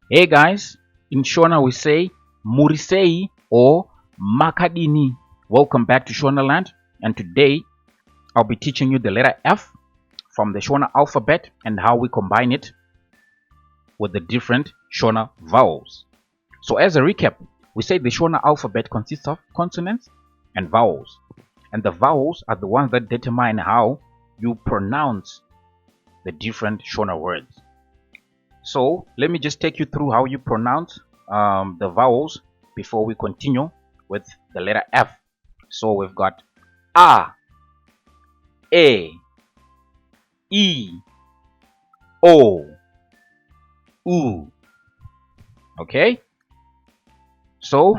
Hey guys, in Shona we say Murisei or Makadini. Welcome back to Shona Land, and today I'll be teaching you the letter F from the Shona alphabet and how we combine it with the different Shona vowels. So as a recap, we say the Shona alphabet consists of consonants and vowels, and the vowels are the ones that determine how you pronounce the different Shona words. So let me just take you through how you pronounce the vowels before we continue with the letter F. So we've got A, E, O, U. Okay? So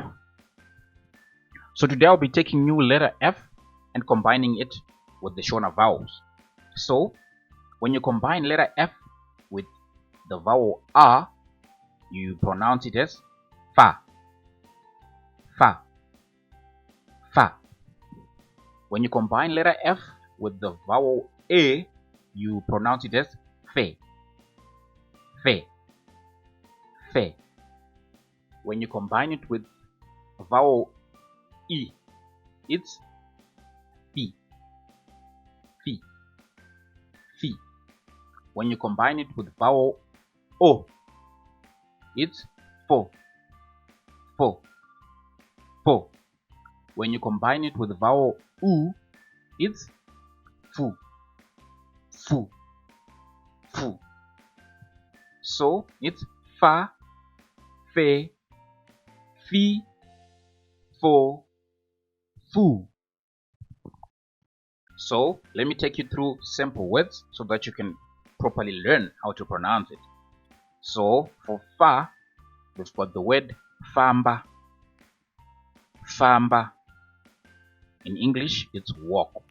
today I'll be taking new letter F and combining it with the Shona vowels. So when you combine letter F with the vowel A, you pronounce it as fa, fa, fa. When you combine letter F with the vowel A, you pronounce it as fe, fe, fe. When you combine it with vowel E, it's fi, fi, fi. When you combine it with vowel O, it's fo, fo, fo. When you combine it with vowel U, it's fu, fu, fu. So it's fa, fe, fi, fo, fu. So let me take you through simple words so that you can properly learn how to pronounce it. So for fa, we've got the word famba, famba. In English, it's walk.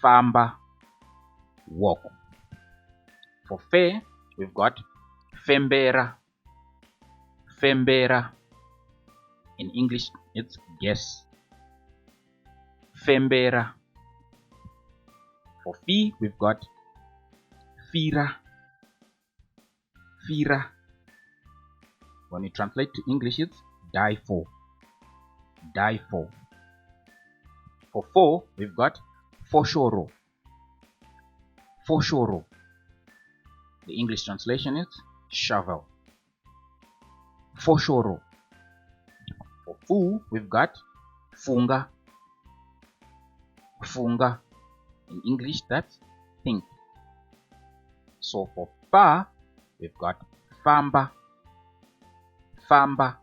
Famba, walk. For fe, we've got fembera, fembera. In English, it's guess. Fembera. For fi, we've got fira, fira. When you translate to English, it's die for, die for. For fo, we've got foshoro, foshoro. The English translation is shovel, foshoro. For fu, we've got funga, funga. In English, that's think. So for fa, we've got famba, famba.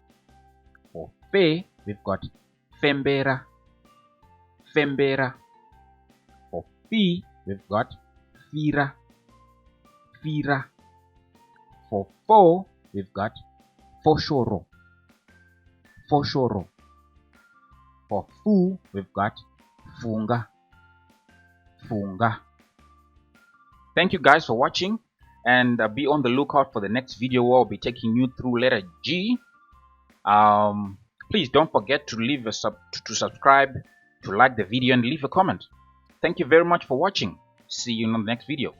For fe, we've got fembera, fembera. For fi, we've got fira, fira. For fo, we've got foshoro, foshoro. For fu, we've got funga, funga. Thank you guys for watching, and be on the lookout for the next video where I'll be taking you through letter G. Please don't forget to leave a subscribe, to like the video, and leave a comment. Thank you very much for watching. See you in the next video.